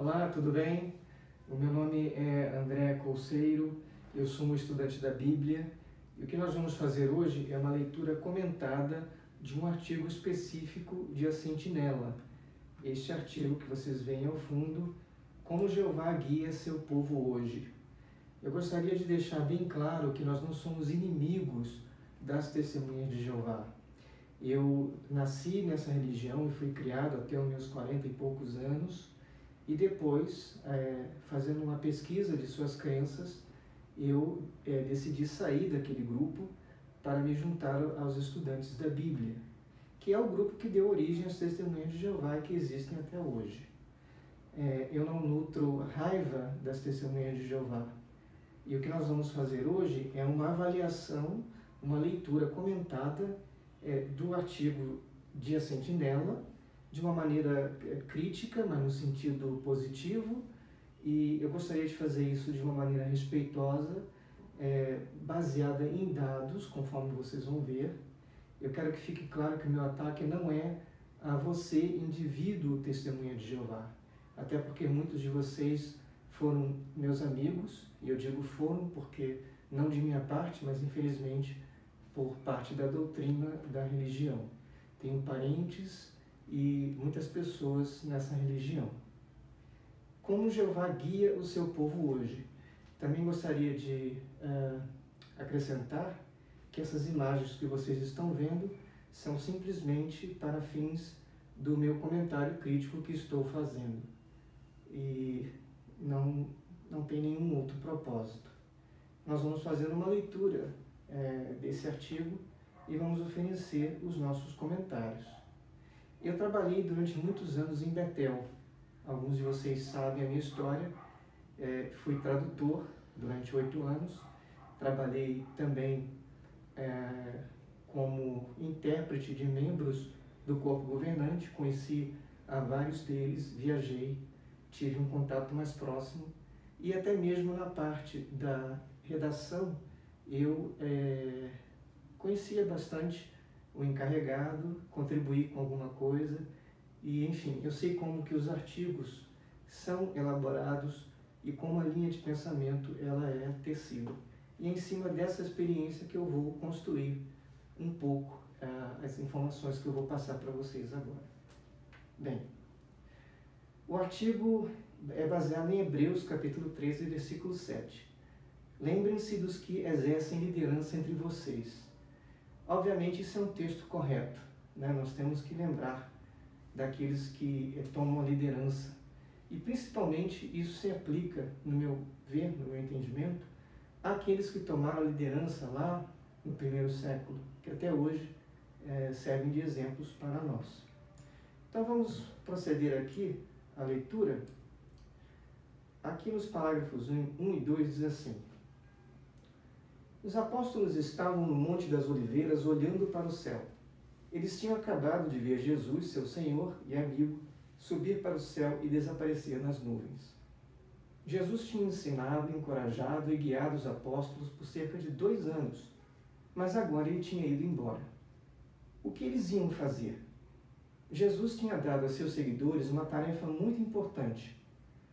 Olá, tudo bem? O meu nome é André Couceiro, eu sou um estudante da Bíblia e o que nós vamos fazer hoje é uma leitura comentada de um artigo específico de A Sentinela. Este artigo que vocês veem ao fundo, Como Jeová guia seu povo hoje. Eu gostaria de deixar bem claro que nós não somos inimigos das testemunhas de Jeová. Eu nasci nessa religião e fui criado até os meus 40 e poucos anos, e depois, fazendo uma pesquisa de suas crenças, eu decidi sair daquele grupo para me juntar aos estudantes da Bíblia, que é o grupo que deu origem às testemunhas de Jeová e que existem até hoje. Eu não nutro raiva das testemunhas de Jeová. E o que nós vamos fazer hoje é uma avaliação, uma leitura comentada do artigo de A Sentinela, de uma maneira crítica, mas no sentido positivo, e eu gostaria de fazer isso de uma maneira respeitosa, baseada em dados, conforme vocês vão ver. Eu quero que fique claro que o meu ataque não é a você, indivíduo testemunha de Jeová, até porque muitos de vocês foram meus amigos, e eu digo foram porque não de minha parte, mas infelizmente por parte da doutrina da religião. Tenho parentes e muitas pessoas nessa religião. Como Jeová guia o seu povo hoje? Também gostaria de acrescentar que essas imagens que vocês estão vendo são simplesmente para fins do meu comentário crítico que estou fazendo. E não tem nenhum outro propósito. Nós vamos fazer uma leitura desse artigo e vamos oferecer os nossos comentários. Eu trabalhei durante muitos anos em Betel. Alguns de vocês sabem a minha história. Fui tradutor durante 8 anos. Trabalhei também como intérprete de membros do corpo governante. Conheci a vários deles, viajei, tive um contato mais próximo. E até mesmo na parte da redação, eu conhecia bastante o encarregado, contribuí com alguma coisa, e enfim, eu sei como que os artigos são elaborados e como a linha de pensamento ela é tecida. E é em cima dessa experiência que eu vou construir um pouco as informações que eu vou passar para vocês agora. Bem, o artigo é baseado em Hebreus capítulo 13, versículo 7. Lembrem-se dos que exercem liderança entre vocês. Obviamente isso é um texto correto, né? Nós temos que lembrar daqueles que tomam a liderança. E principalmente isso se aplica, no meu ver, no meu entendimento, àqueles que tomaram a liderança lá no primeiro século, que até hoje servem de exemplos para nós. Então vamos proceder aqui à leitura. Aqui nos parágrafos 1 e 2 diz assim: Os apóstolos estavam no Monte das Oliveiras olhando para o céu. Eles tinham acabado de ver Jesus, seu Senhor e amigo, subir para o céu e desaparecer nas nuvens. Jesus tinha ensinado, encorajado e guiado os apóstolos por cerca de 2 anos, mas agora ele tinha ido embora. O que eles iam fazer? Jesus tinha dado a seus seguidores uma tarefa muito importante.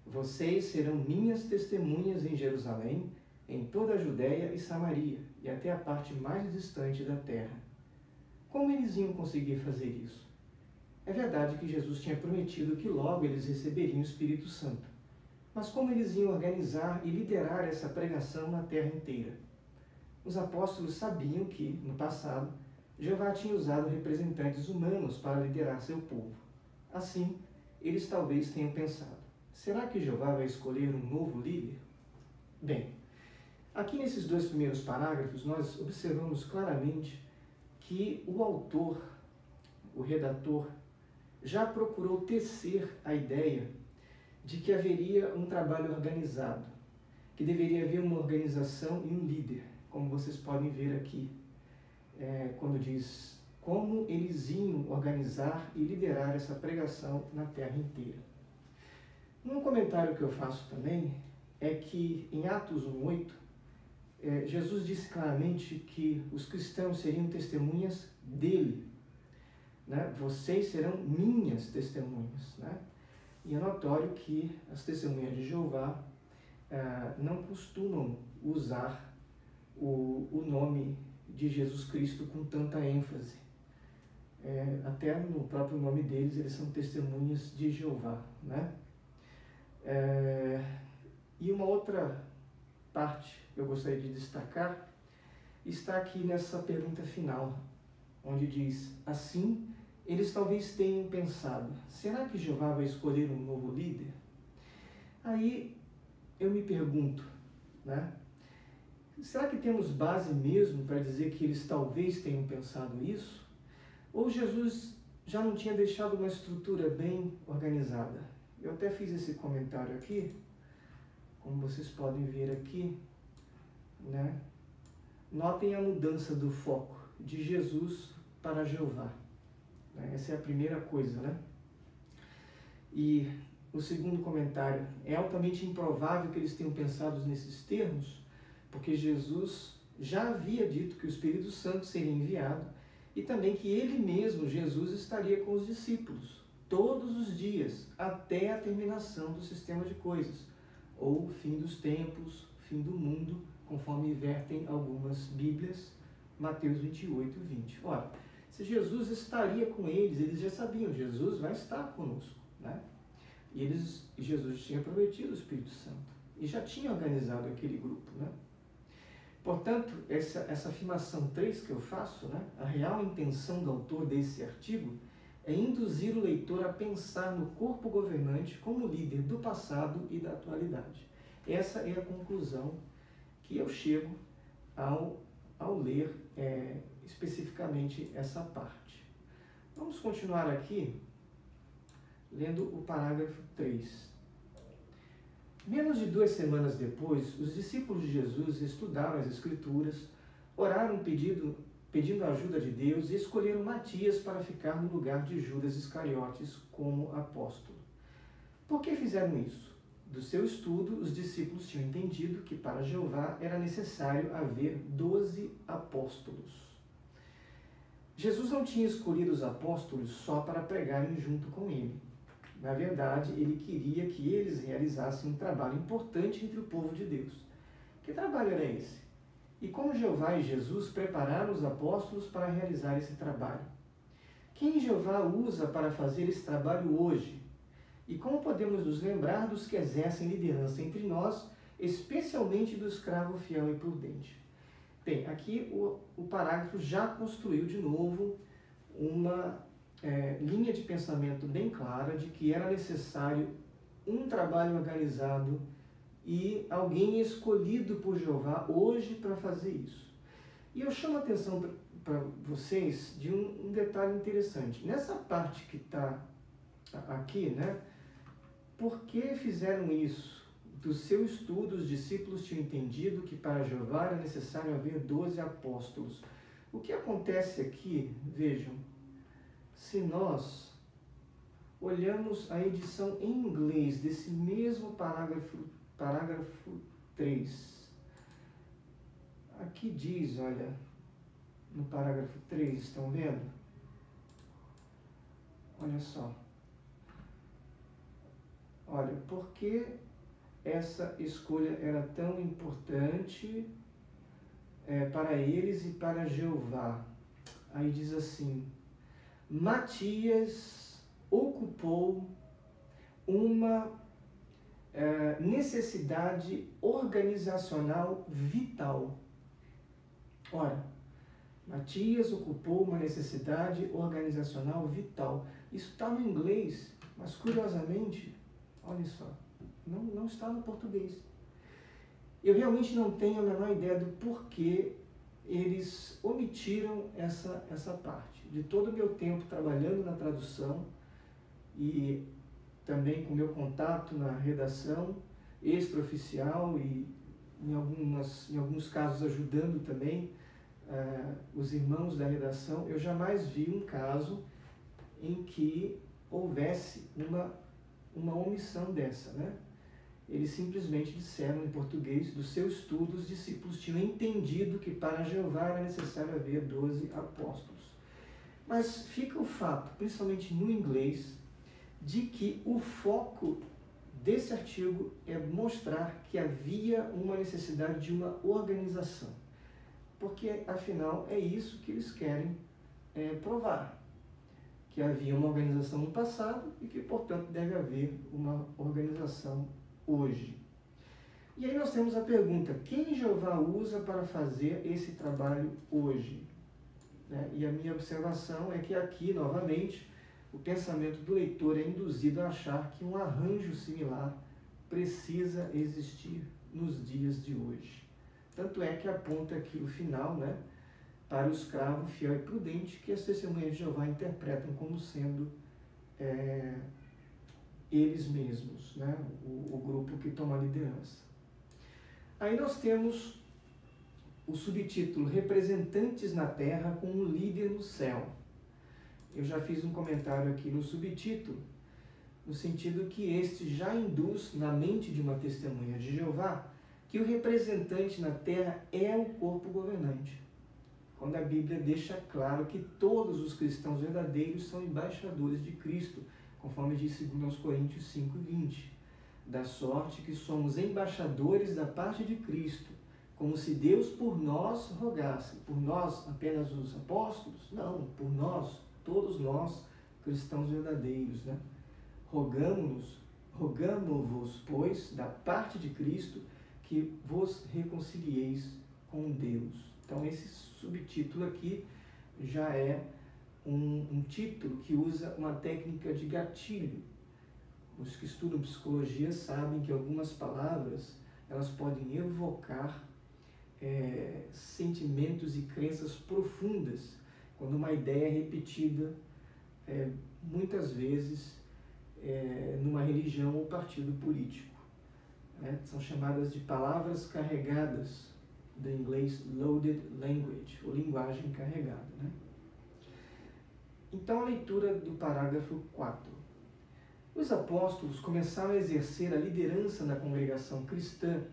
Vocês serão minhas testemunhas em Jerusalém, em toda a Judéia e Samaria, e até a parte mais distante da terra. Como eles iam conseguir fazer isso? É verdade que Jesus tinha prometido que logo eles receberiam o Espírito Santo. Mas como eles iam organizar e liderar essa pregação na terra inteira? Os apóstolos sabiam que, no passado, Jeová tinha usado representantes humanos para liderar seu povo. Assim, eles talvez tenham pensado: será que Jeová vai escolher um novo líder? Bem, aqui nesses 2 primeiros parágrafos, nós observamos claramente que o autor, o redator, já procurou tecer a ideia de que haveria um trabalho organizado, que deveria haver uma organização e um líder, como vocês podem ver aqui, quando diz como eles iam organizar e liderar essa pregação na terra inteira. Um comentário que eu faço também é que em Atos 1:8, Jesus disse claramente que os cristãos seriam testemunhas dele, né? Vocês serão minhas testemunhas, né? E é notório que as testemunhas de Jeová não costumam usar o nome de Jesus Cristo com tanta ênfase. Até no próprio nome deles, eles são testemunhas de Jeová, né? E uma outra parte que eu gostaria de destacar está aqui nessa pergunta final, onde diz: assim, eles talvez tenham pensado, será que Jeová vai escolher um novo líder? Aí eu me pergunto, né? Será que temos base mesmo para dizer que eles talvez tenham pensado isso? Ou Jesus já não tinha deixado uma estrutura bem organizada? Eu até fiz esse comentário aqui, como vocês podem ver aqui, né? Notem a mudança do foco de Jesus para Jeová. Essa é a primeira coisa, né? E o segundo comentário: é altamente improvável que eles tenham pensado nesses termos, porque Jesus já havia dito que o Espírito Santo seria enviado e também que ele mesmo, Jesus, estaria com os discípulos todos os dias, até a terminação do sistema de coisas, ou fim dos tempos, fim do mundo, conforme vertem algumas Bíblias, Mateus 28, 20. Ora, se Jesus estaria com eles, eles já sabiam, Jesus vai estar conosco, né? E Jesus tinha prometido o Espírito Santo e já tinha organizado aquele grupo, né? Portanto, essa afirmação 3 que eu faço, né, a real intenção do autor desse artigo é induzir o leitor a pensar no corpo governante como líder do passado e da atualidade. Essa é a conclusão que eu chego ao ler especificamente essa parte. Vamos continuar aqui lendo o parágrafo 3. Menos de 2 semanas depois, os discípulos de Jesus estudaram as Escrituras, oraram pedindo a ajuda de Deus e escolheram Matias para ficar no lugar de Judas Iscariotes como apóstolo. Por que fizeram isso? Do seu estudo, os discípulos tinham entendido que para Jeová era necessário haver 12 apóstolos. Jesus não tinha escolhido os apóstolos só para pregarem junto com ele. Na verdade, ele queria que eles realizassem um trabalho importante entre o povo de Deus. Que trabalho era esse? E como Jeová e Jesus prepararam os apóstolos para realizar esse trabalho? Quem Jeová usa para fazer esse trabalho hoje? E como podemos nos lembrar dos que exercem liderança entre nós, especialmente do escravo fiel e prudente? Bem, aqui o parágrafo já construiu de novo uma linha de pensamento bem clara de que era necessário um trabalho organizado e alguém escolhido por Jeová hoje para fazer isso. E eu chamo a atenção para vocês de um detalhe interessante. Nessa parte que está aqui, né? Por que fizeram isso? Do seu estudo, os discípulos tinham entendido que para Jeová era necessário haver 12 apóstolos. O que acontece aqui, vejam, se nós olhamos a edição em inglês desse mesmo parágrafo 3, aqui diz, olha, no parágrafo 3, estão vendo? Olha só. Olha, por que essa escolha era tão importante para eles e para Jeová? Aí diz assim: Matias ocupou uma necessidade organizacional vital. Ora, Matias ocupou uma necessidade organizacional vital. Isso está no inglês, mas curiosamente, olha só, não está no português. Eu realmente não tenho a menor ideia do porquê eles omitiram essa parte. De todo o meu tempo trabalhando na tradução e também com meu contato na redação extraoficial e em alguns casos ajudando também os irmãos da redação, eu jamais vi um caso em que houvesse uma omissão dessa, né? Eles simplesmente disseram em português: do seu estudo, os discípulos tinham entendido que para Jeová era necessário haver 12 apóstolos. Mas fica o fato, principalmente no inglês, de que o foco desse artigo é mostrar que havia uma necessidade de uma organização, porque afinal é isso que eles querem provar, que havia uma organização no passado e que, portanto, deve haver uma organização hoje. E aí nós temos a pergunta: quem Jeová usa para fazer esse trabalho hoje? E a minha observação é que aqui, novamente, o pensamento do leitor é induzido a achar que um arranjo similar precisa existir nos dias de hoje. Tanto é que aponta aqui o final, para o escravo fiel e prudente, que as testemunhas de Jeová interpretam como sendo eles mesmos, o grupo que toma a liderança. Aí nós temos o subtítulo Representantes na Terra com um líder no céu. Eu já fiz um comentário aqui no subtítulo, no sentido que este já induz na mente de uma testemunha de Jeová que o representante na Terra é o corpo governante, quando a Bíblia deixa claro que todos os cristãos verdadeiros são embaixadores de Cristo, conforme diz 2 Coríntios 5:20. Da sorte que somos embaixadores da parte de Cristo, como se Deus por nós rogasse. Por nós apenas os apóstolos? Não, por nós, todos nós, cristãos verdadeiros. Rogamo-vos, pois, da parte de Cristo, que vos reconcilieis com Deus. Então esse subtítulo aqui já é um título que usa uma técnica de gatilho. Os que estudam psicologia sabem que algumas palavras elas podem evocar sentimentos e crenças profundas quando uma ideia é repetida muitas vezes numa religião ou partido político. São chamadas de palavras carregadas, do inglês loaded language, ou linguagem carregada. Então, a leitura do parágrafo 4. Os apóstolos começaram a exercer a liderança na congregação cristã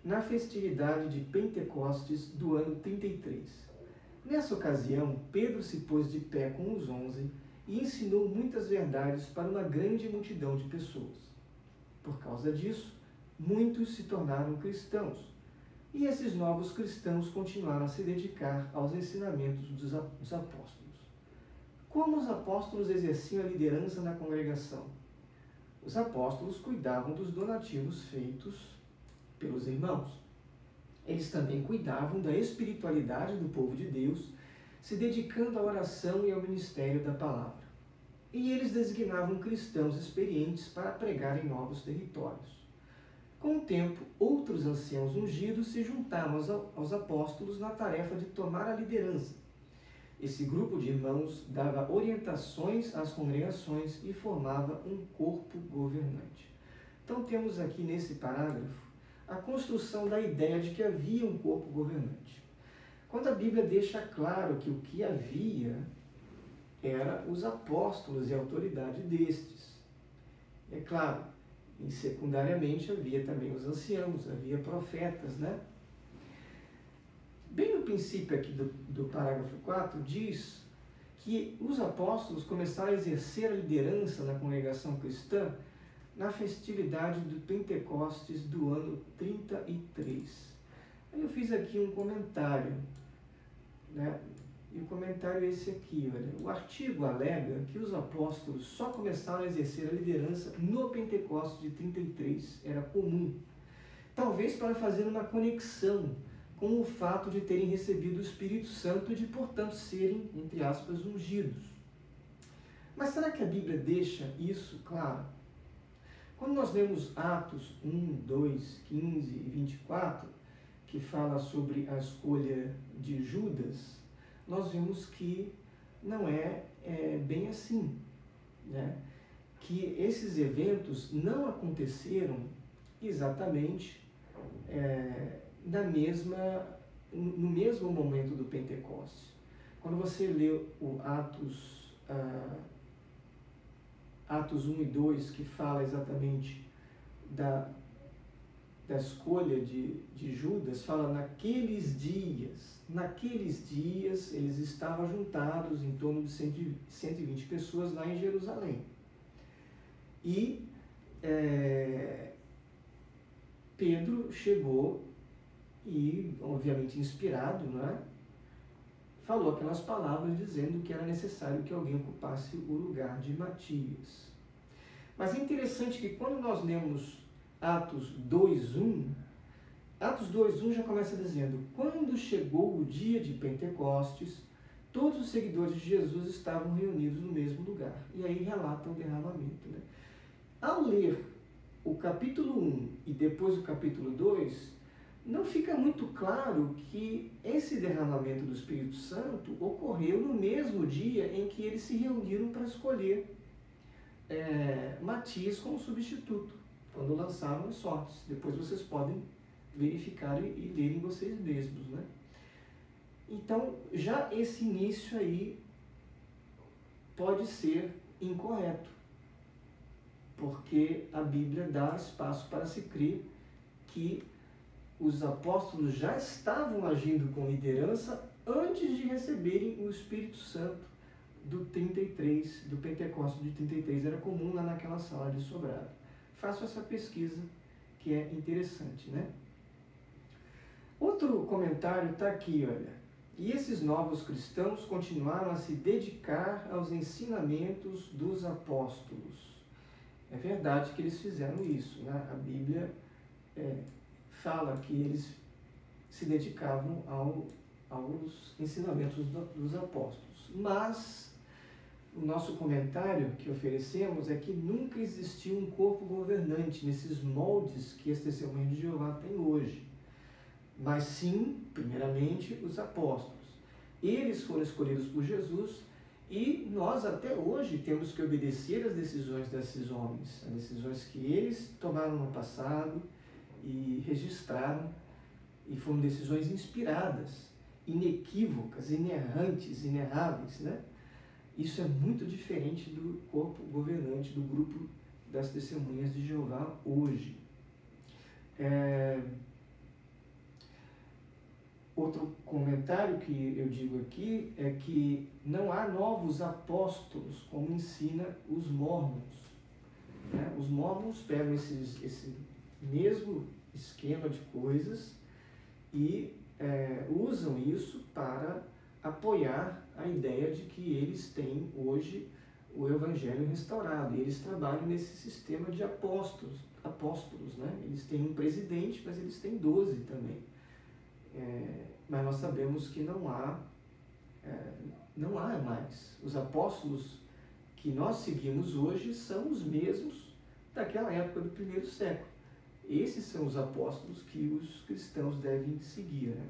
na festividade de Pentecostes do ano 33. Nessa ocasião, Pedro se pôs de pé com os 11 e ensinou muitas verdades para uma grande multidão de pessoas. Por causa disso, muitos se tornaram cristãos, e esses novos cristãos continuaram a se dedicar aos ensinamentos dos apóstolos. Como os apóstolos exerciam a liderança na congregação? Os apóstolos cuidavam dos donativos feitos pelos irmãos. Eles também cuidavam da espiritualidade do povo de Deus, se dedicando à oração e ao ministério da palavra. E eles designavam cristãos experientes para pregar em novos territórios. Com o tempo, outros anciãos ungidos se juntaram aos apóstolos na tarefa de tomar a liderança. Esse grupo de irmãos dava orientações às congregações e formava um corpo governante. Então temos aqui nesse parágrafo a construção da ideia de que havia um corpo governante. Quando a Bíblia deixa claro que o que havia era os apóstolos e a autoridade destes. É claro, e secundariamente havia também os anciãos, havia profetas, Bem no princípio aqui do parágrafo 4, diz que os apóstolos começaram a exercer a liderança na congregação cristã na festividade do Pentecostes do ano 33. Aí eu fiz aqui um comentário, E o comentário é esse aqui, olha. O artigo alega que os apóstolos só começaram a exercer a liderança no Pentecostes de 33, era comum. Talvez para fazer uma conexão com o fato de terem recebido o Espírito Santo e de, portanto, serem, entre aspas, ungidos. Mas será que a Bíblia deixa isso claro? Quando nós lemos Atos 1, 2, 15 e 24, que fala sobre a escolha de Judas, nós vemos que não é bem assim, Que esses eventos não aconteceram exatamente no mesmo momento do Pentecostes. Quando você lê o Atos 1 e 2, que fala exatamente da escolha de Judas, fala naqueles dias eles estavam juntados em torno de 120 pessoas lá em Jerusalém. E Pedro chegou e, obviamente inspirado, né, falou aquelas palavras dizendo que era necessário que alguém ocupasse o lugar de Matias. Mas é interessante que quando nós lemos Atos 2:1, Atos 2:1 já começa dizendo: quando chegou o dia de Pentecostes, todos os seguidores de Jesus estavam reunidos no mesmo lugar. E aí relata o derramamento, né? Ao ler o capítulo 1 e depois o capítulo 2, não fica muito claro que esse derramamento do Espírito Santo ocorreu no mesmo dia em que eles se reuniram para escolher Matias como substituto, quando lançaram as sortes. Depois vocês podem verificar e lerem vocês mesmos, né? Então, já esse início aí pode ser incorreto, porque a Bíblia dá espaço para se crer que os apóstolos já estavam agindo com liderança antes de receberem o Espírito Santo do Pentecostes de 33. Era comum lá naquela sala de sobrado. Faço essa pesquisa que é interessante, né? Outro comentário está aqui, olha. E esses novos cristãos continuaram a se dedicar aos ensinamentos dos apóstolos. É verdade que eles fizeram isso, né? A Bíblia fala que eles se dedicavam aos ensinamentos dos apóstolos. Mas o nosso comentário que oferecemos é que nunca existiu um corpo governante nesses moldes que as Testemunhas de Jeová têm hoje. Mas sim, primeiramente, os apóstolos. Eles foram escolhidos por Jesus e nós até hoje temos que obedecer às decisões desses homens, as decisões que eles tomaram no passado e registraram, e foram decisões inspiradas, inequívocas, inerrantes, inerráveis, né? Isso é muito diferente do corpo governante, do grupo das Testemunhas de Jeová hoje. Outro comentário que eu digo aqui é que não há novos apóstolos, como ensina os mórmons, né? Os mórmons pegam esse mesmo esquema de coisas e usam isso para apoiar a ideia de que eles têm hoje o Evangelho restaurado. E eles trabalham nesse sistema de apóstolos, né? Eles têm um presidente, mas eles têm 12 também. Mas nós sabemos que não há mais. Os apóstolos que nós seguimos hoje são os mesmos daquela época do primeiro século. Esses são os apóstolos que os cristãos devem seguir, né?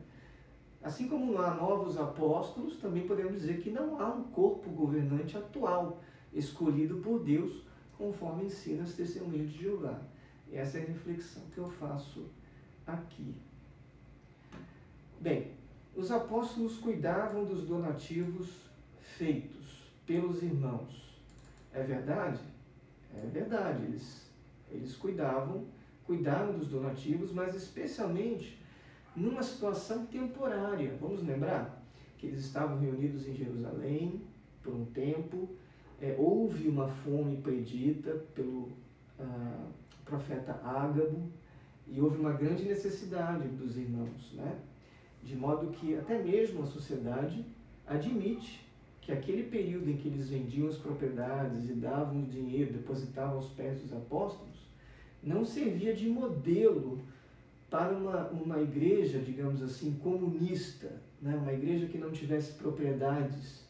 Assim como não há novos apóstolos, também podemos dizer que não há um corpo governante atual, escolhido por Deus, conforme ensina as Testemunhas de Jeová. Essa é a reflexão que eu faço aqui. Bem, os apóstolos cuidavam dos donativos feitos pelos irmãos. É verdade? É verdade. Eles cuidaram dos donativos, mas especialmente numa situação temporária. Vamos lembrar que eles estavam reunidos em Jerusalém por um tempo, houve uma fome predita pelo profeta Ágabo e houve uma grande necessidade dos irmãos, né? De modo que até mesmo a sociedade admite que aquele período em que eles vendiam as propriedades e davam o dinheiro, depositavam aos pés dos apóstolos, não servia de modelo para uma igreja, digamos assim, comunista, né? Uma igreja que não tivesse propriedades,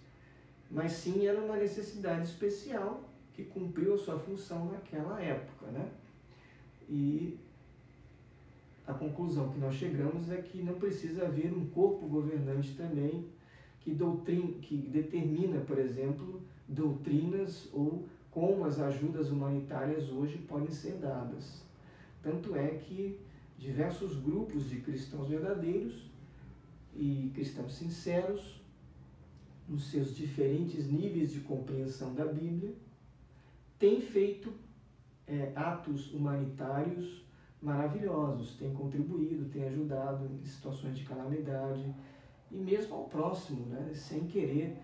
mas sim era uma necessidade especial que cumpriu a sua função naquela época, né? E a conclusão que nós chegamos é que não precisa haver um corpo governante também que determina, por exemplo, doutrinas ou como as ajudas humanitárias hoje podem ser dadas. Tanto é que diversos grupos de cristãos verdadeiros e cristãos sinceros, nos seus diferentes níveis de compreensão da Bíblia, têm feito atos humanitários maravilhosos, têm contribuído, têm ajudado em situações de calamidade e mesmo ao próximo, né, sem querer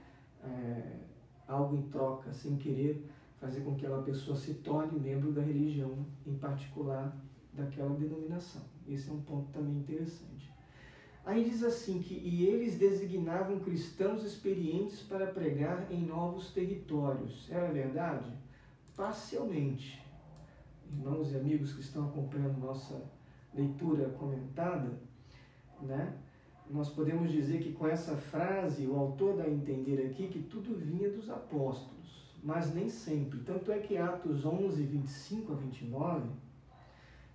algo em troca, sem querer fazer com que aquela pessoa se torne membro da religião, em particular daquela denominação. Esse é um ponto também interessante. Aí diz assim que, e eles designavam cristãos experientes para pregar em novos territórios. Era verdade? Parcialmente. Irmãos e amigos que estão acompanhando nossa leitura comentada, né? Nós podemos dizer que com essa frase o autor dá a entender aqui que tudo vinha dos apóstolos, mas nem sempre. Tanto é que Atos 11, 25 a 29,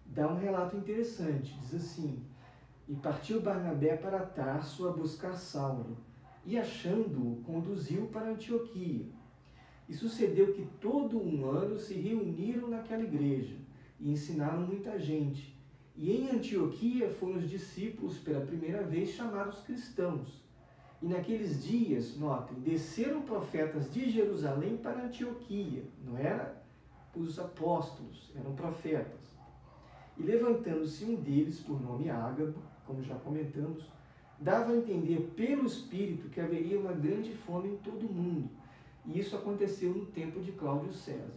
dá um relato interessante. Diz assim: e partiu Barnabé para Tarso a buscar Saulo, e achando-o, conduziu para Antioquia. E sucedeu que todo um ano se reuniram naquela igreja, e ensinaram muita gente. E em Antioquia foram os discípulos pela primeira vez chamados cristãos. E naqueles dias, notem, desceram profetas de Jerusalém para Antioquia. Não eram os apóstolos, eram profetas. E levantando-se um deles, por nome Ágabo, como já comentamos, dava a entender pelo Espírito que haveria uma grande fome em todo o mundo. E isso aconteceu no tempo de Cláudio César.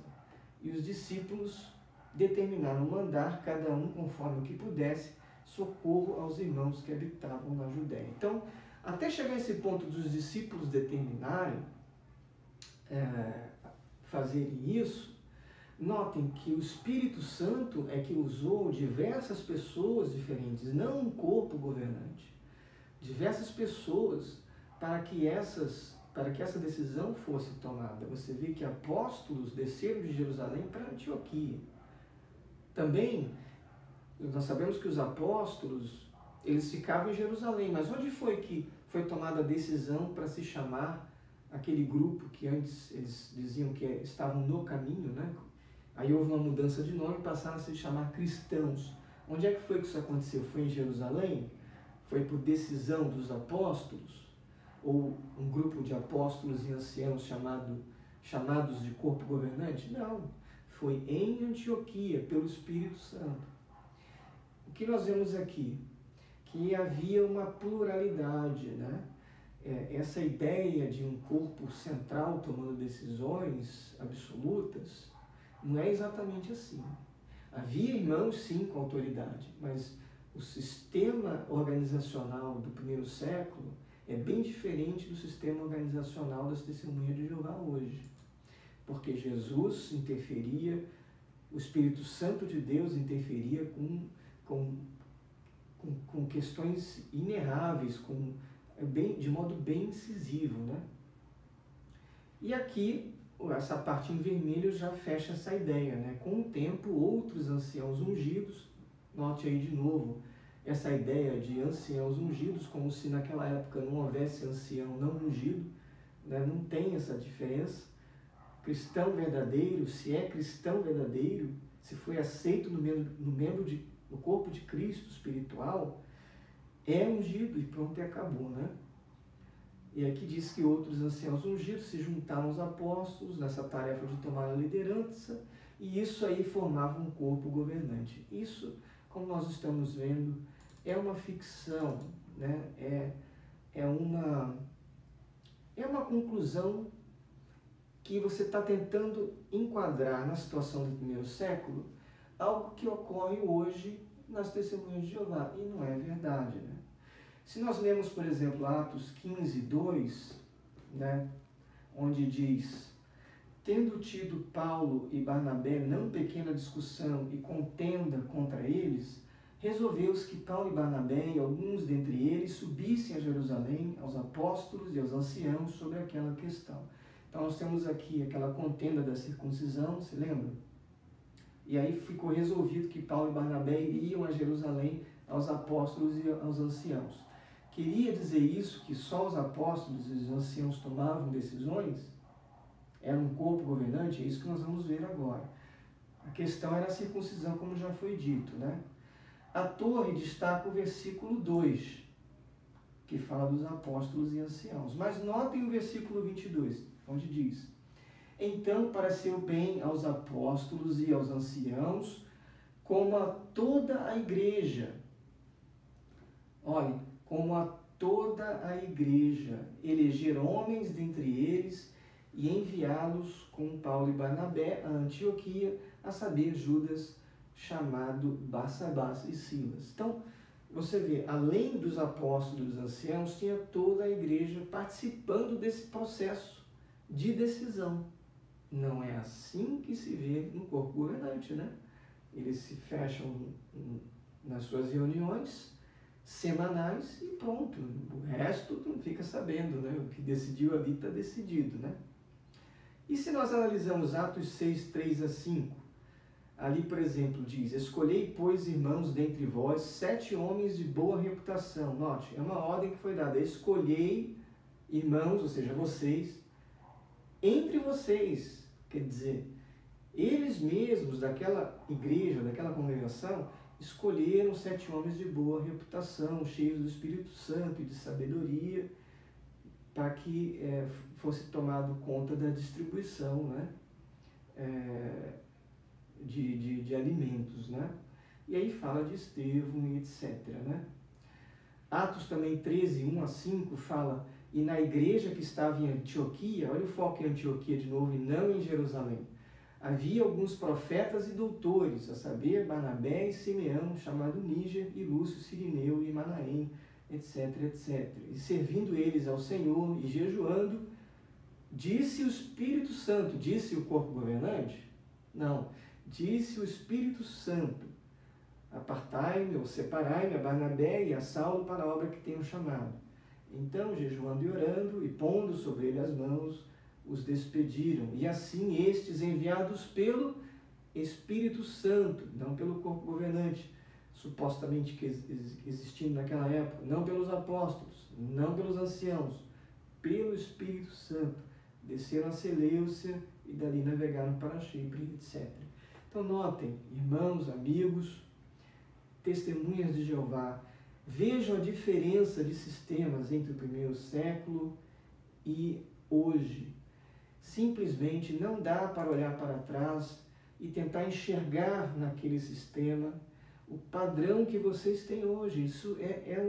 E os discípulos determinaram mandar, cada um conforme o que pudesse, socorro aos irmãos que habitavam na Judéia. Então, até chegar a esse ponto dos discípulos determinarem fazerem isso, notem que o Espírito Santo é que usou diversas pessoas diferentes, não um corpo governante, diversas pessoas para que essa decisão fosse tomada. Você vê que apóstolos desceram de Jerusalém para Antioquia. Também, nós sabemos que os apóstolos, eles ficavam em Jerusalém, mas onde foi que foi tomada a decisão para se chamar aquele grupo que antes eles diziam que estavam no caminho, né? Aí houve uma mudança de nome e passaram a se chamar cristãos. Onde é que foi que isso aconteceu? Foi em Jerusalém? Foi por decisão dos apóstolos? Ou um grupo de apóstolos e anciãos chamados de corpo governante? Não. Foi em Antioquia, pelo Espírito Santo. O que nós vemos aqui? Que havia uma pluralidade, né? Essa ideia de um corpo central tomando decisões absolutas não é exatamente assim. Havia irmãos, sim, com autoridade, mas o sistema organizacional do primeiro século é bem diferente do sistema organizacional das Testemunhas de Jeová hoje. Porque Jesus interferia, o Espírito Santo de Deus interferia com questões inerráveis, de modo bem incisivo, né? E aqui, essa parte em vermelho já fecha essa ideia, né? Com o tempo, outros anciãos ungidos, note aí de novo, essa ideia de anciãos ungidos, como se naquela época não houvesse ancião não ungido, né? Não tem essa diferença. Cristão verdadeiro, se é cristão verdadeiro, se foi aceito no corpo de Cristo espiritual, é ungido e pronto, e acabou, né? E aqui diz que outros anciãos ungidos se juntaram aos apóstolos nessa tarefa de tomar a liderança, e isso aí formava um corpo governante. Isso, como nós estamos vendo, é uma ficção, né? É uma conclusão que você está tentando enquadrar na situação do primeiro século algo que ocorre hoje nas Testemunhas de Jeová, e não é verdade, né? Se nós lemos, por exemplo, Atos 15, 2, né, onde diz: tendo tido Paulo e Barnabé não pequena discussão e contenda contra eles, resolveu-se que Paulo e Barnabé e alguns dentre eles subissem a Jerusalém aos apóstolos e aos anciãos sobre aquela questão. Então nós temos aqui aquela contenda da circuncisão, se lembra? E aí ficou resolvido que Paulo e Barnabé iriam a Jerusalém aos apóstolos e aos anciãos. Queria dizer isso, que só os apóstolos e os anciãos tomavam decisões? Era um corpo governante? É isso que nós vamos ver agora. A questão era a circuncisão, como já foi dito, né? A torre destaca o versículo 2, que fala dos apóstolos e anciãos. Mas notem o versículo 22, onde diz: então pareceu bem aos apóstolos e aos anciãos, como a toda a igreja. Olhem, como a toda a igreja, eleger homens dentre eles e enviá-los com Paulo e Barnabé a Antioquia, a saber, Judas, chamado Barsabás, e Silas. Então, você vê, além dos apóstolos e dos anciãos, tinha toda a igreja participando desse processo de decisão. Não é assim que se vê um corpo governante, né? Eles se fecham nas suas reuniões semanais e pronto. O resto tu não fica sabendo, né? O que decidiu ali está decidido, né? E se nós analisamos Atos 6, 3 a 5, ali, por exemplo, diz: escolhei, pois, irmãos, dentre vós, 7 homens de boa reputação. Note, é uma ordem que foi dada. Escolhei irmãos, ou seja, vocês, entre vocês. Quer dizer, eles mesmos, daquela igreja, daquela congregação, escolheram 7 homens de boa reputação, cheios do Espírito Santo e de sabedoria, para que fosse tomado conta da distribuição, né? De alimentos, né? E aí fala de Estevão e etc, né? Atos também 13, 1 a 5 fala: e na igreja que estava em Antioquia, olha o foco em Antioquia de novo e não em Jerusalém, havia alguns profetas e doutores, a saber, Barnabé e Simeão, chamado Níger, e Lúcio, Cirineu e Manaém, etc, etc. E servindo eles ao Senhor e jejuando, disse o Espírito Santo, disse o corpo governante? Não, disse o Espírito Santo: apartai-me ou separai-me a Barnabé e a Saulo para a obra que tenho chamado. Então, jejuando e orando e pondo sobre ele as mãos, os despediram. E assim estes, enviados pelo Espírito Santo, não pelo corpo governante, supostamente que existindo naquela época, não pelos apóstolos, não pelos anciãos, pelo Espírito Santo, desceram a Seleucia e dali navegaram para Chipre, etc. Então notem, irmãos, amigos, testemunhas de Jeová, vejam a diferença de sistemas entre o primeiro século e hoje. Simplesmente não dá para olhar para trás e tentar enxergar naquele sistema o padrão que vocês têm hoje. Isso é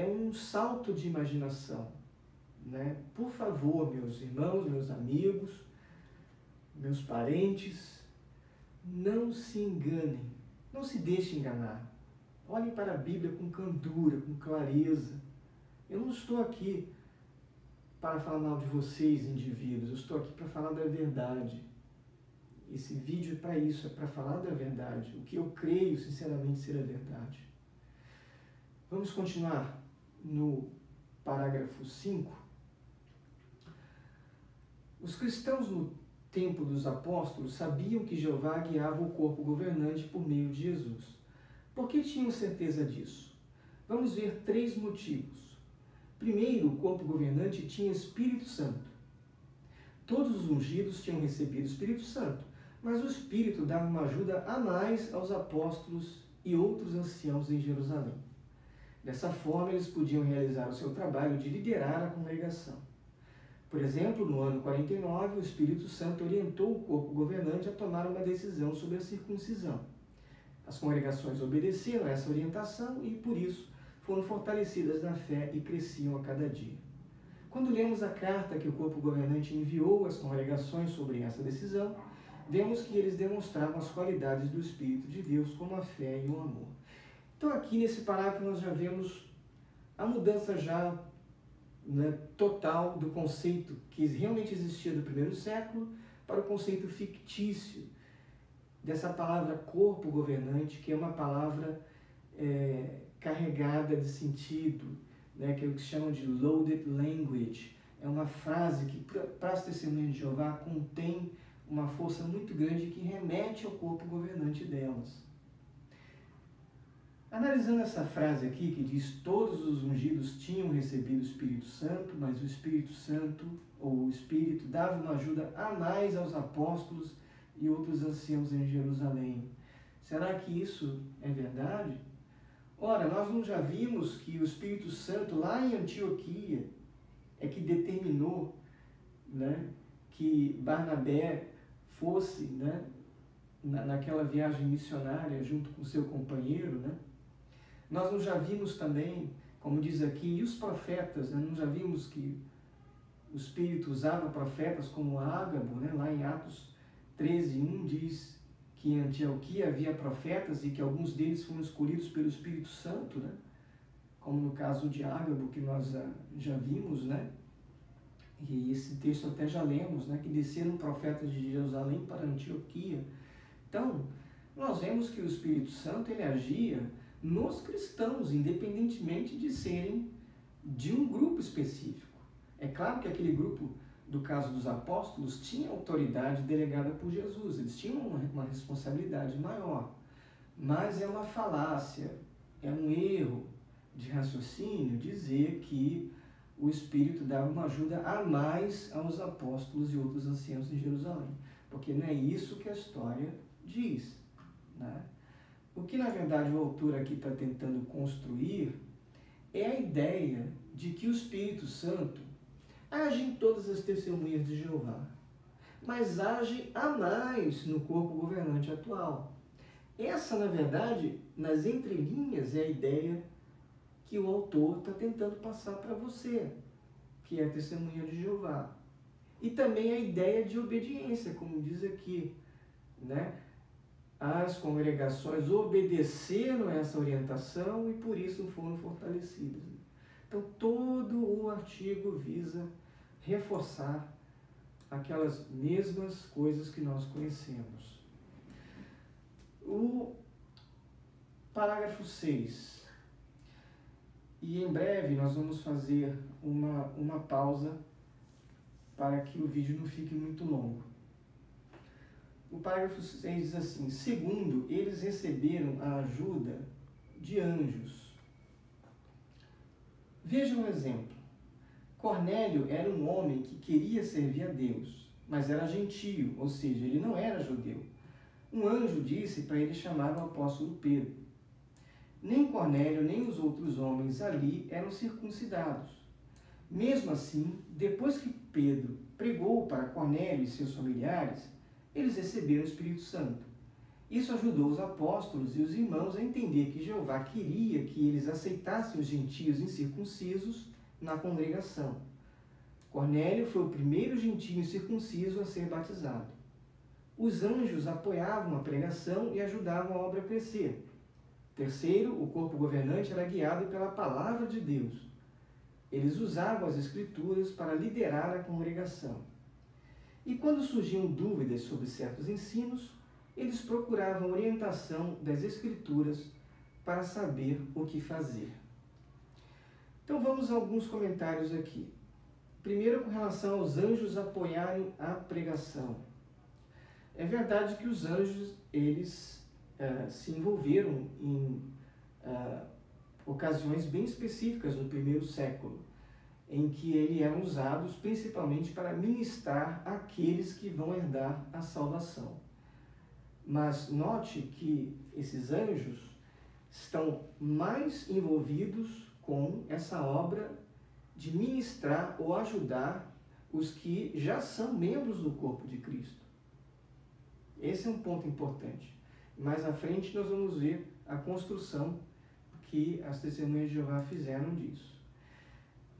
um salto de imaginação, né? Por favor, meus irmãos, meus amigos, meus parentes, não se enganem, não se deixem enganar. Olhem para a Bíblia com candura, com clareza. Eu não estou aqui para falar mal de vocês, indivíduos, eu estou aqui para falar da verdade. Esse vídeo é para isso, é para falar da verdade, o que eu creio sinceramente ser a verdade. Vamos continuar no parágrafo 5. Os cristãos no tempo dos apóstolos sabiam que Jeová guiava o corpo governante por meio de Jesus. Por que tinham certeza disso? Vamos ver 3 motivos. Primeiro, o corpo governante tinha Espírito Santo. Todos os ungidos tinham recebido o Espírito Santo, mas o Espírito dava uma ajuda a mais aos apóstolos e outros anciãos em Jerusalém. Dessa forma, eles podiam realizar o seu trabalho de liderar a congregação. Por exemplo, no ano 49, o Espírito Santo orientou o corpo governante a tomar uma decisão sobre a circuncisão. As congregações obedeceram a essa orientação e, por isso, foram fortalecidas na fé e cresciam a cada dia. Quando lemos a carta que o corpo governante enviou às congregações sobre essa decisão, vemos que eles demonstravam as qualidades do Espírito de Deus, como a fé e o amor. Então aqui nesse parágrafo nós já vemos a mudança já, né, total do conceito que realmente existia do primeiro século para o conceito fictício dessa palavra corpo governante, que é uma palavra carregada de sentido, né, que é o que se chama de loaded language. É uma frase que, para as testemunhas de Jeová, contém uma força muito grande que remete ao corpo governante delas. Analisando essa frase aqui, que diz: todos os ungidos tinham recebido o Espírito Santo, mas o Espírito Santo, ou o Espírito, dava uma ajuda a mais aos apóstolos e outros anciãos em Jerusalém. Será que isso é verdade? Ora, nós não já vimos que o Espírito Santo, lá em Antioquia, é que determinou, né, que Barnabé fosse, né, naquela viagem missionária junto com seu companheiro, né? Nós não já vimos também como diz aqui, e os profetas, né? Nós já vimos que o Espírito usava profetas como Ágabo, né? Lá em Atos 13:1 diz que em Antioquia havia profetas e que alguns deles foram escolhidos pelo Espírito Santo, né? Como no caso de Ágabo, que nós já vimos, né? E esse texto até já lemos, né? Que desceram profetas de Jerusalém para Antioquia. Então, nós vemos que o Espírito Santo ele agia nos cristãos, independentemente de serem de um grupo específico. É claro que aquele grupo, do caso dos apóstolos, tinha autoridade delegada por Jesus, eles tinham uma responsabilidade maior. Mas é uma falácia, é um erro de raciocínio dizer que o Espírito dava uma ajuda a mais aos apóstolos e outros anciãos em Jerusalém, porque não é isso que a história diz, né? O que na verdade o autor aqui está tentando construir é a ideia de que o Espírito Santo age em todas as testemunhas de Jeová, mas age a mais no corpo governante atual. Essa, na verdade, nas entrelinhas, é a ideia que o autor está tentando passar para você, que é a testemunha de Jeová. E também a ideia de obediência, como diz aqui, né? As congregações obedeceram a essa orientação e por isso foram fortalecidas. Então, todo o artigo visa reforçar aquelas mesmas coisas que nós conhecemos. O parágrafo 6. E em breve nós vamos fazer uma pausa para que o vídeo não fique muito longo. O parágrafo 6 diz assim: segundo, eles receberam a ajuda de anjos. Veja um exemplo. Cornélio era um homem que queria servir a Deus, mas era gentio, ou seja, ele não era judeu. Um anjo disse para ele chamar o apóstolo Pedro. Nem Cornélio, nem os outros homens ali eram circuncidados. Mesmo assim, depois que Pedro pregou para Cornélio e seus familiares, eles receberam o Espírito Santo. Isso ajudou os apóstolos e os irmãos a entender que Jeová queria que eles aceitassem os gentios incircuncisos na congregação. Cornélio foi o primeiro gentio incircunciso a ser batizado. Os anjos apoiavam a pregação e ajudavam a obra a crescer. Terceiro, o corpo governante era guiado pela palavra de Deus. Eles usavam as escrituras para liderar a congregação. E quando surgiam dúvidas sobre certos ensinos, eles procuravam orientação das escrituras para saber o que fazer. Então vamos a alguns comentários aqui. Primeiro, com relação aos anjos apoiarem a pregação. É verdade que os anjos, eles se envolveram em ocasiões bem específicas no primeiro século, em que eles eram usados principalmente para ministrar àqueles que vão herdar a salvação. Mas note que esses anjos estão mais envolvidos com essa obra de ministrar ou ajudar os que já são membros do corpo de Cristo. Esse é um ponto importante. Mais à frente nós vamos ver a construção que as testemunhas de Jeová fizeram disso.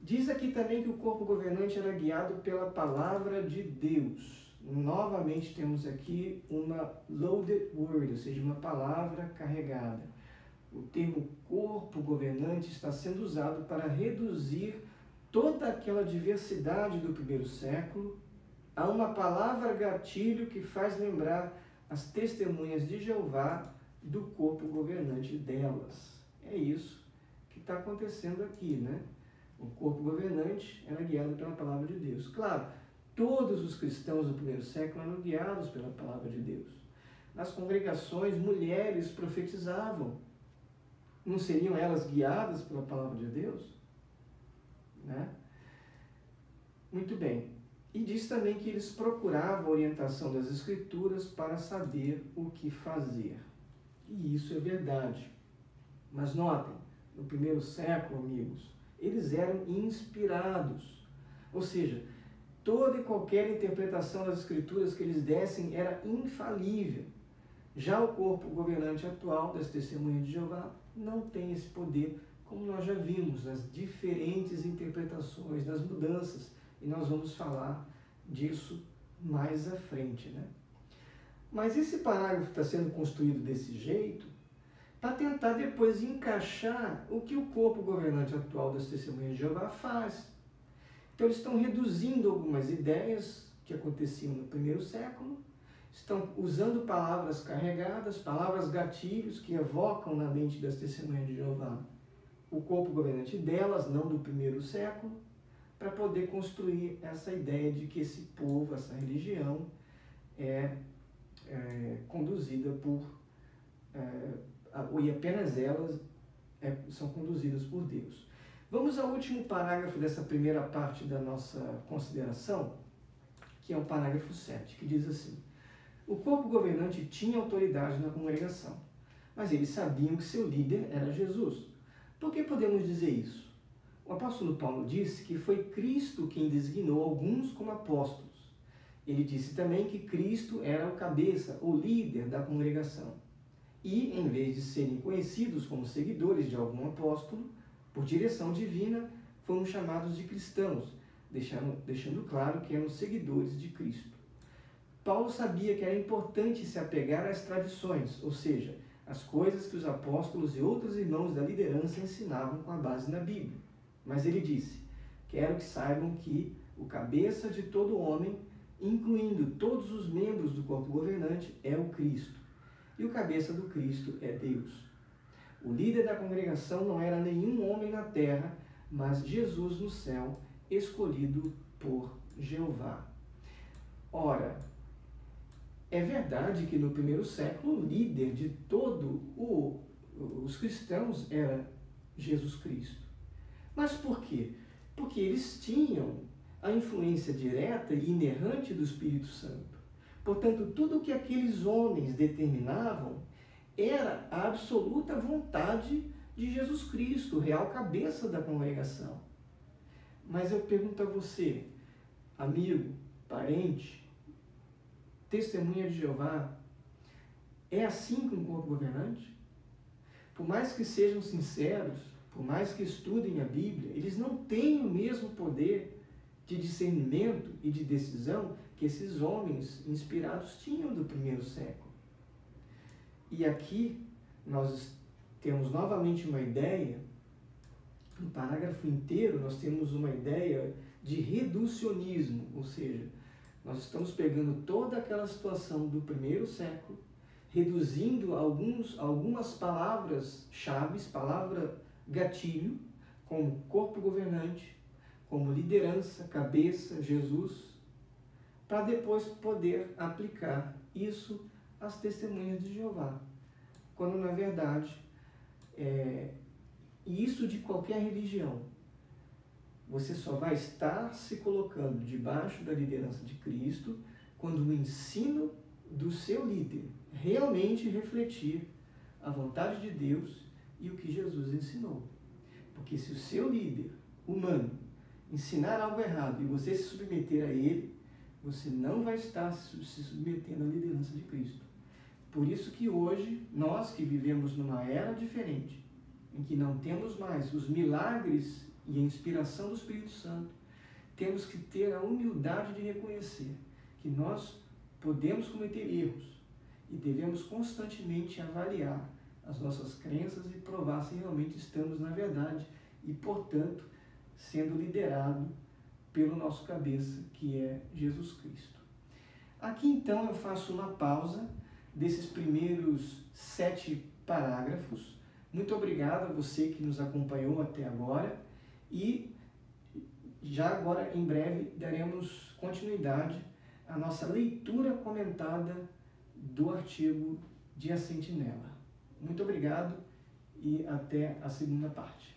Diz aqui também que o corpo governante era guiado pela palavra de Deus. Novamente temos aqui uma loaded word, ou seja, uma palavra carregada. O termo corpo governante está sendo usado para reduzir toda aquela diversidade do primeiro século a uma palavra gatilho que faz lembrar as testemunhas de Jeová do corpo governante delas. É isso que está acontecendo aqui, né? O corpo governante era guiado pela palavra de Deus. Claro, todos os cristãos do primeiro século eram guiados pela palavra de Deus. Nas congregações, mulheres profetizavam. Não seriam elas guiadas pela palavra de Deus? Né? Muito bem. E diz também que eles procuravam a orientação das Escrituras para saber o que fazer. E isso é verdade. Mas notem, no primeiro século, amigos, eles eram inspirados. Ou seja, toda e qualquer interpretação das Escrituras que eles dessem era infalível. Já o corpo governante atual das testemunhas de Jeová não tem esse poder como nós já vimos, nas diferentes interpretações, nas mudanças, e nós vamos falar disso mais à frente, né? Mas esse parágrafo está sendo construído desse jeito para tentar depois encaixar o que o corpo governante atual das Testemunhas de Jeová faz. Então eles estão reduzindo algumas ideias que aconteciam no primeiro século, estão usando palavras carregadas, palavras gatilhos que evocam na mente das Testemunhas de Jeová o corpo governante delas, não do primeiro século, para poder construir essa ideia de que esse povo, essa religião, é conduzida por... e apenas elas são conduzidas por Deus. Vamos ao último parágrafo dessa primeira parte da nossa consideração, que é o parágrafo 7, que diz assim: o corpo governante tinha autoridade na congregação, mas eles sabiam que seu líder era Jesus. Por que podemos dizer isso? O apóstolo Paulo disse que foi Cristo quem designou alguns como apóstolos. Ele disse também que Cristo era o cabeça, o líder da congregação. E, em vez de serem conhecidos como seguidores de algum apóstolo, por direção divina, foram chamados de cristãos, deixando claro que eram seguidores de Cristo. Paulo sabia que era importante se apegar às tradições, ou seja, as coisas que os apóstolos e outros irmãos da liderança ensinavam com a base na Bíblia. Mas ele disse: quero que saibam que o cabeça de todo homem, incluindo todos os membros do corpo governante, é o Cristo. E o cabeça do Cristo é Deus. O líder da congregação não era nenhum homem na terra, mas Jesus no céu, escolhido por Jeová. Ora, é verdade que no primeiro século o líder de todos os cristãos era Jesus Cristo. Mas por quê? Porque eles tinham a influência direta e inerrante do Espírito Santo. Portanto, tudo o que aqueles homens determinavam era a absoluta vontade de Jesus Cristo, o real cabeça da congregação. Mas eu pergunto a você, amigo, parente, testemunha de Jeová, é assim com o corpo governante? Por mais que sejam sinceros, por mais que estudem a Bíblia, eles não têm o mesmo poder de discernimento e de decisão que esses homens inspirados tinham do primeiro século. E aqui nós temos novamente uma ideia, no parágrafo inteiro nós temos uma ideia de reducionismo, ou seja, nós estamos pegando toda aquela situação do primeiro século, reduzindo algumas palavras-chave, palavra gatilho, como corpo governante, como liderança, cabeça, Jesus, para depois poder aplicar isso às testemunhas de Jeová. Quando, na verdade, e isso de qualquer religião, você só vai estar se colocando debaixo da liderança de Cristo quando o ensino do seu líder realmente refletir a vontade de Deus e o que Jesus ensinou. Porque se o seu líder humano ensinar algo errado e você se submeter a ele, você não vai estar se submetendo à liderança de Cristo. Por isso que hoje, nós que vivemos numa era diferente, em que não temos mais os milagres e a inspiração do Espírito Santo, temos que ter a humildade de reconhecer que nós podemos cometer erros e devemos constantemente avaliar as nossas crenças e provar se realmente estamos na verdade e, portanto, sendo liderado pelo nosso cabeça, que é Jesus Cristo. Aqui, então, eu faço uma pausa desses primeiros 7 parágrafos. Muito obrigado a você que nos acompanhou até agora e já agora, em breve, daremos continuidade à nossa leitura comentada do artigo de A Sentinela. Muito obrigado e até a segunda parte.